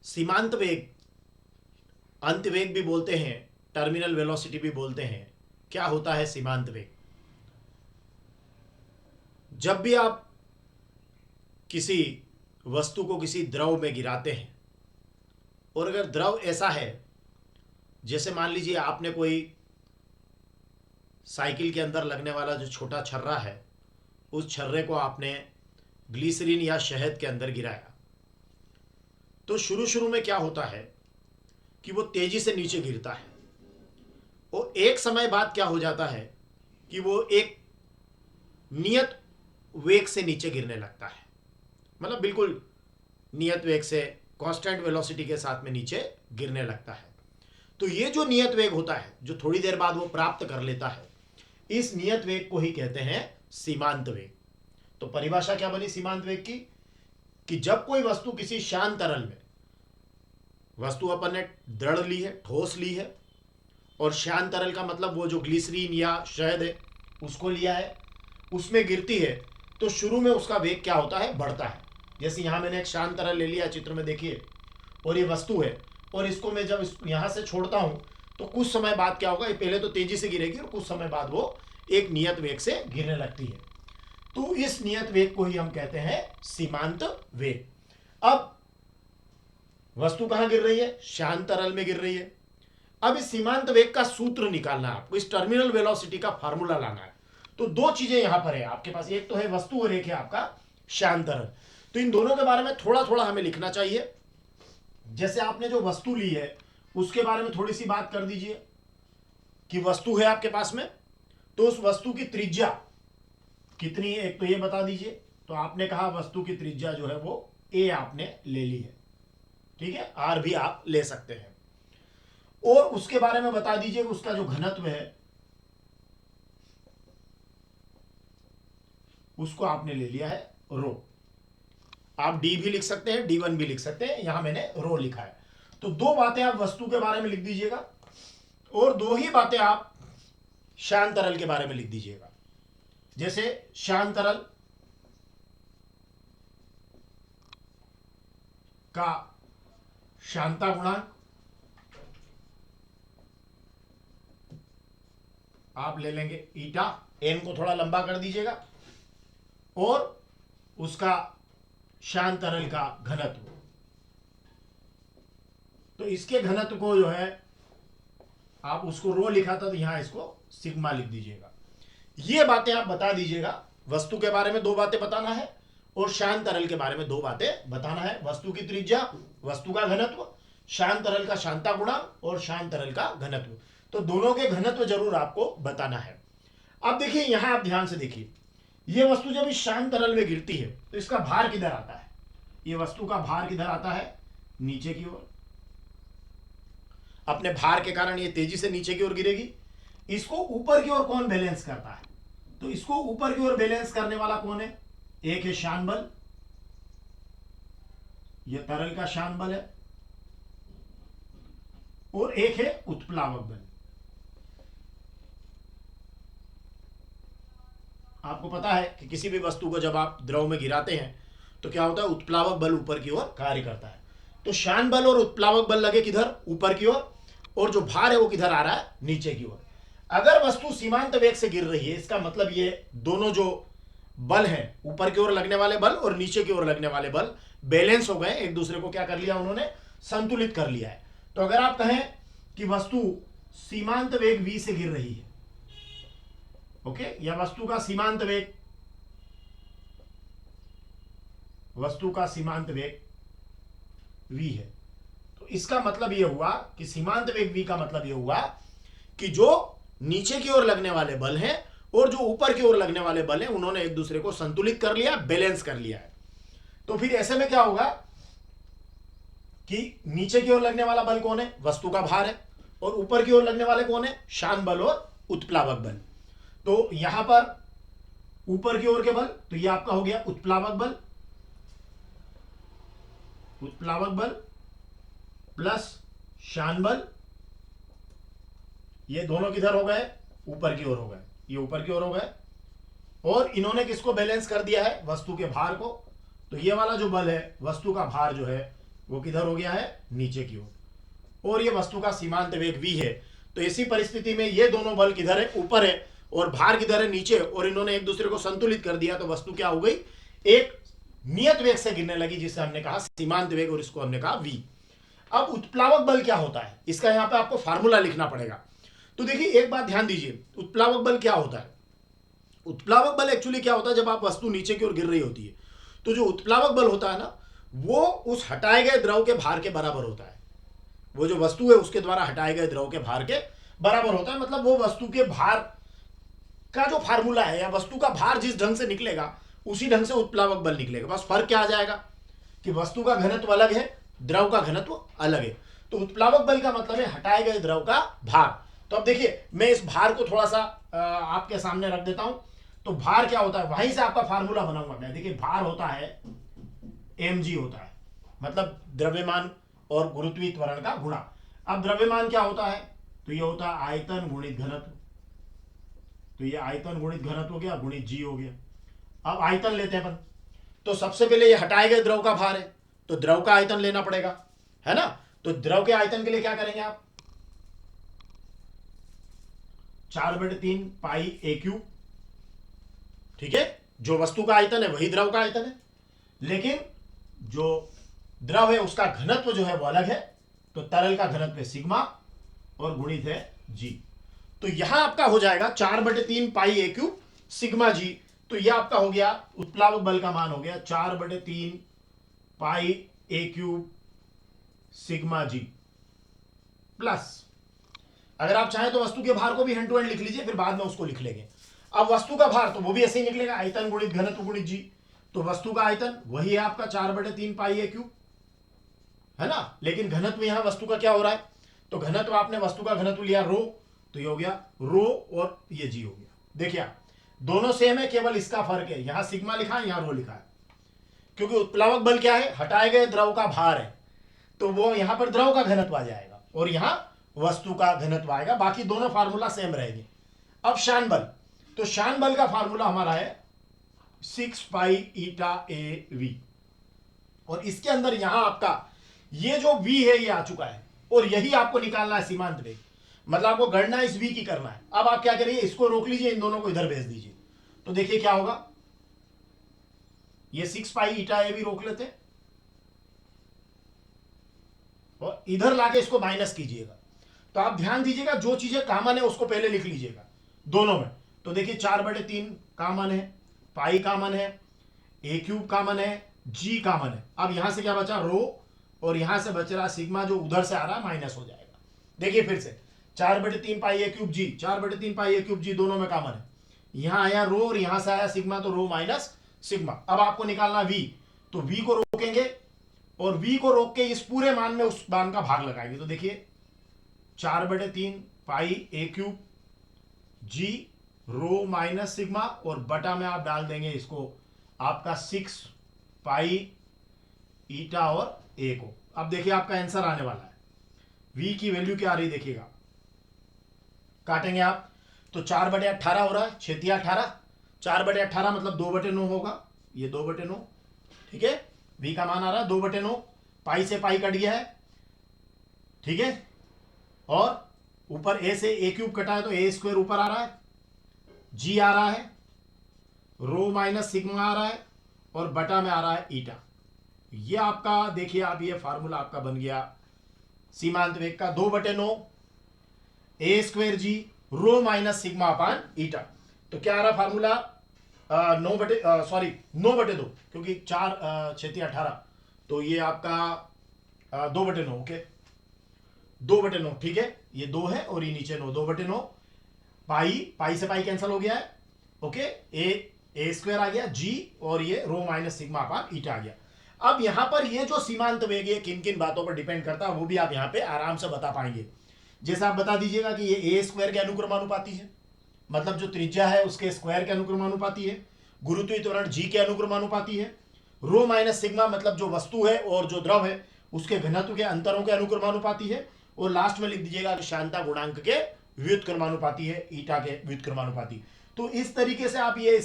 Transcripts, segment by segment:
सीमांत वेग, अंत वेग भी बोलते हैं, टर्मिनल वेलोसिटी भी बोलते हैं। क्या होता है सीमांत वेग? जब भी आप किसी वस्तु को किसी द्रव में गिराते हैं, और अगर द्रव ऐसा है, जैसे मान लीजिए आपने कोई साइकिल के अंदर लगने वाला जो छोटा छर्रा है, उस छर्रे को आपने ग्लिसरीन या शहद के अंदर गिराया, तो शुरू शुरू में क्या होता है कि वो तेजी से नीचे गिरता है, और एक समय बाद क्या हो जाता है कि वो एक नियत वेग से नीचे गिरने लगता है। मतलब बिल्कुल नियत वेग से, कांस्टेंट वेलोसिटी के साथ में नीचे गिरने लगता है। तो ये जो नियत वेग होता है, जो थोड़ी देर बाद वो प्राप्त कर लेता है, इस नियत वेग को ही कहते हैं सीमांत वेग। तो परिभाषा क्या बनी सीमांत वेग की? कि जब कोई वस्तु किसी शांत तरल में, वस्तु अपन ने दृढ़ ली है, ठोस ली है, और शांत तरल का मतलब वो जो ग्लिसरीन या शहद है उसको लिया है, उसमें गिरती है, तो शुरू में उसका वेग क्या होता है? बढ़ता है। जैसे यहां मैंने एक शांत तरल ले लिया, चित्र में देखिए, और ये वस्तु है, और इसको मैं जब यहां से छोड़ता हूं तो कुछ समय बाद क्या होगा? ये पहले तो तेजी से गिरेगी और कुछ समय बाद वो एक नियत वेग से गिरने लगती है। तो इस नियत वेग को ही हम कहते हैं सीमांत वेग। अब वस्तु कहां गिर रही है? शांत तरल में गिर रही है। अब इस सीमांत वेग का सूत्र निकालना है आपको, इस टर्मिनल वेलोसिटी का फार्मूला लाना है। तो दो चीजें यहां पर है आपके पास, एक तो है वस्तु और एक है आपका शांत तरल। तो इन दोनों के बारे में थोड़ा थोड़ा हमें लिखना चाहिए। जैसे आपने जो वस्तु ली है उसके बारे में थोड़ी सी बात कर दीजिए कि वस्तु है आपके पास में, तो उस वस्तु की त्रिज्या कितनी है, एक तो ये बता दीजिए। तो आपने कहा वस्तु की त्रिज्या जो है वो ए आपने ले ली है, ठीक है, आर भी आप ले सकते हैं। और उसके बारे में बता दीजिए उसका जो घनत्व है उसको आपने ले लिया है रो। आप डी भी लिख सकते हैं, D1 भी लिख सकते हैं, यहां मैंने रो लिखा है। तो दो बातें आप वस्तु के बारे में लिख दीजिएगा, और दो ही बातें आप शांत तरल के बारे में लिख दीजिएगा। जैसे शांत तरल का शांता गुणांक आप ले लेंगे ईटा, एन को थोड़ा लंबा कर दीजिएगा, और उसका शांत तरल का घनत्व, तो इसके घनत्व को जो है आप उसको रो लिखा था, तो यहां इसको सिग्मा लिख दीजिएगा। ये बातें आप बता दीजिएगा। वस्तु के बारे में दो बातें बताना है, और शांत तरल के बारे में दो बातें बताना है। वस्तु की त्रिज्या, वस्तु का घनत्व, शांत तरल का शांता गुणांक और शांत तरल का घनत्व। तो दोनों के घनत्व जरूर आपको बताना है। अब देखिए यहां आप ध्यान से देखिए, यह वस्तु जब इस शांत तरल में गिरती है तो इसका भार किधर आता है? यह वस्तु का भार किधर आता है? नीचे की ओर। अपने भार के कारण ये तेजी से नीचे की ओर गिरेगी। इसको ऊपर की ओर कौन बैलेंस करता है? तो इसको ऊपर की ओर बैलेंस करने वाला कौन है? एक है शान बल, यह तरल का शान बल है, और एक है उत्प्लावक बल। आपको पता है कि किसी भी वस्तु को जब आप द्रव में गिराते हैं तो क्या होता है? उत्प्लावक बल ऊपर की ओर कार्य करता है। तो शान बल और उत्प्लावक बल लगे किधर? ऊपर की ओर, और जो भार है वो किधर आ रहा है? नीचे की ओर। अगर वस्तु सीमांत वेग से गिर रही है, इसका मतलब ये दोनों जो बल है, ऊपर की ओर लगने वाले बल और नीचे की ओर लगने वाले बल बैलेंस हो गए, एक दूसरे को क्या कर लिया उन्होंने? संतुलित कर लिया है। तो अगर आप कहें कि वस्तु सीमांत वेग v से गिर रही है, ओके, या वस्तु का सीमांत वेग, वस्तु का सीमांत वेग v है, तो इसका मतलब यह हुआ कि सीमांत वेग v का मतलब यह हुआ कि जो नीचे की ओर लगने वाले बल हैं और जो ऊपर की ओर लगने वाले बल हैं, उन्होंने एक दूसरे को संतुलित कर लिया, बैलेंस कर लिया है। तो फिर ऐसे में क्या होगा कि नीचे की ओर लगने वाला बल कौन है? वस्तु का भार है, और ऊपर की ओर लगने वाले कौन है? शान बल और उत्प्लावक बल। तो यहां पर ऊपर की ओर के बल, तो यह आपका हो गया उत्प्लावक बल, उत्प्लावक बल प्लस शान बल, ये दोनों किधर हो गए? ऊपर की ओर हो गए, ये ऊपर की ओर हो गए, और इन्होंने किसको बैलेंस कर दिया है? वस्तु के भार को। तो ये वाला जो बल है, वस्तु का भार जो है वो किधर हो गया है, नीचे की ओर, और ये वस्तु का सीमांत वेग v है। तो ऐसी परिस्थिति में ये दोनों बल किधर है, ऊपर है, और भार किधर है, नीचे, और इन्होंने एक दूसरे को संतुलित कर दिया। तो वस्तु क्या हो गई, एक नियत वेग से गिरने लगी, जिसे हमने कहा सीमांत वेग, और इसको हमने कहा v। अब उत्प्लावक बल क्या होता है, इसका यहां पे आपको फार्मूला लिखना पड़ेगा। तो देखिए एक बात ध्यान दीजिए, उत्प्लावक बल क्या होता है। उत्प्लावक बल एक्चुअली क्या होता है, जब आप वस्तु नीचे की ओर गिर रही होती है, तो जो उत्प्लावक बल होता है ना, वो उस हटाए गए द्रव के भार के बराबर होता है। वो जो वस्तु है उसके द्वारा हटाए गए द्रव के भार के बराबर होता है। मतलब वो वस्तु के भार का जो फार्मूला है, या वस्तु का भार जिस ढंग से निकलेगा उसी ढंग से उत्प्लावक बल निकलेगा। बस फर्क क्या आ जाएगा कि वस्तु का घनत्व अलग है, द्रव का घनत्व अलग है। तो उत्प्लावक बल का मतलब है हटाए गए द्रव का भार। तो अब देखिए मैं इस भार को थोड़ा सा आपके सामने रख देता हूं। तो भार क्या होता है, वहीं से आपका फार्मूला बनाऊंगा मैं। देखिए भार होता है mg होता है, मतलब द्रव्यमान और गुरुत्वीय त्वरण का गुणा। अब द्रव्यमान क्या होता है, तो ये होता है आयतन गुणित घनत्व। तो ये आयतन गुणित घनत्व हो गया, गुणित g हो गया। अब आयतन लेते हैं अपन। तो सबसे पहले ये हटाए गए द्रव का भार है, तो द्रव का आयतन लेना पड़ेगा, है ना। तो द्रव के आयतन के लिए क्या करेंगे आप, 4/3 पाई ए क्यूब। ठीक है, जो वस्तु का आयतन है वही द्रव का आयतन है, लेकिन जो द्रव है उसका घनत्व जो है वो अलग है। तो तरल का घनत्व है सिग्मा और गुणित है जी। तो यहां आपका हो जाएगा 4/3 पाई ए क्यूब सिग्मा जी। तो यह आपका हो गया उत्प्लावक बल का मान हो गया 4/3 पाई ए क्यूब सिग्मा जी प्लस, अगर आप चाहें तो वस्तु के भार को भी हैंड टू हैंड लिख लीजिए, फिर बाद में उसको लिख लेंगे। अब वस्तु का भार तो वो भी ऐसे ही निकलेगा, आयतन गुणित घनत्व गुणित जी। तो वस्तु का आयतन वही है आपका 4/3 पाई ए क्यूब, है ना। लेकिन घनत्व यहां वस्तु का क्या हो रहा है, तो घनत्व आपने वस्तु का घनत्व लिया रो, तो ये हो गया रो और ये जी हो गया। देखिए आप दोनों सेम है, केवल इसका फर्क है, यहां सिग्मा लिखा है, यहां रो लिखा है। क्योंकि उत्प्लावक बल क्या है, हटाए गए द्रव का भार है, तो वो यहां पर द्रव का घनत्व आ जाएगा और यहां वस्तु का घनत्व आएगा। बाकी दोनों फार्मूला सेम रहेंगे। अब शान बल, तो शान बल का फार्मूला हमारा है 6 पाई ईटा ए वी, और इसके अंदर यहां आपका ये जो v है ये आ चुका है, और यही आपको निकालना है सीमांत वेग। मतलब आपको गणना इस v की करना है। अब आप क्या करिए, इसको रोक लीजिए, इन दोनों को इधर भेज दीजिए। तो देखिए क्या होगा, ये 6 पाई ईटा ए वी रोक लेते हैं और इधर लाके इसको माइनस कीजिएगा। तो आप ध्यान दीजिएगा, जो चीजें कॉमन है उसको पहले लिख लीजिएगा दोनों में। तो देखिए 4/3 कॉमन है, पाई कॉमन है, ए क्यूब कॉमन है, जी कॉमन है। अब यहां से क्या बचा, रो, और यहां से बच रहा सिग्मा, जो उधर से आ रहा है माइनस हो जाएगा। देखिए फिर से 4/3 पाई ए क्यूब जी, 4/3 पाई ए क्यूब जी दोनों में कॉमन है। यहां आया रो और यहां से आया सिग्मा, तो रो माइनस सिग्मा। अब आपको निकालना वी, तो वी को रोकेंगे और v को रोक के इस पूरे मान में उस मान का भाग लगाएंगे। तो देखिए 4/3 पाई ए क्यूब जी रो माइनस सिग्मा, और बटा में आप डाल देंगे इसको आपका 6 पाई ईटा और ए को। अब देखिए आपका आंसर आने वाला है, v की वैल्यू क्या आ रही देखिएगा, काटेंगे आप तो 4/18 हो रहा है, 6×18, 4/18 मतलब 2/9 होगा, ये 2/9। ठीक है, v का मान आ रहा है 2/9, पाई से पाई कट गया है, ठीक है, और ऊपर a से a क्यूब कटा है तो a स्क्वायर ऊपर आ रहा है, g आ रहा है, रो माइनस सिग्मा आ रहा है, और बटा में आ रहा है ईटा। ये आपका देखिए आप, ये फार्मूला आपका बन गया सीमांत वेग का 2/9 a square g rho minus sigma upon eta. तो क्या आ रहा फार्मूला, 9/2, क्योंकि 4×6=18, तो ये आपका 2/9, ओके 2/9, ठीक है, ये 2 है और ये नीचे 9, 2/9 पाई से पाई कैंसिल हो गया है, ओके, ए स्क्वायर आ गया, जी और ये रो माइनस सिग्मा अपान ईटा आ गया। अब यहां पर ये जो सीमांत वेग है किन किन बातों पर डिपेंड करता है वो भी आप यहां पे आराम से बता पाएंगे। जैसे आप बता दीजिएगा कि ये ए स्क्वायर के अनुक्रमानुपाती है, मतलब जो त्रिज्या है उसके स्क्वायर के अनुक्रमानुपाती है, गुरुत्वीय त्वरण जी के अनुक्रमानुपाती है, रो माइनस सिग्मा मतलब जो वस्तु है और जो द्रव है उसके घनत्व के अंतरों के अनुक्रमानुपाती है, और लास्ट में लिख दीजिएगा कि शांता गुणांक के व्युत्क्रमानुपाती है, ईटा के व्युत्क्रमानुपाती। तो इस तरीके से आप ये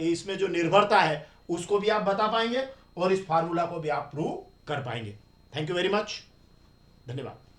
इसमें जो निर्भरता है उसको भी आप बता पाएंगे और इस फार्मूला को भी आप प्रूव कर पाएंगे। Thank you very much. धन्यवाद।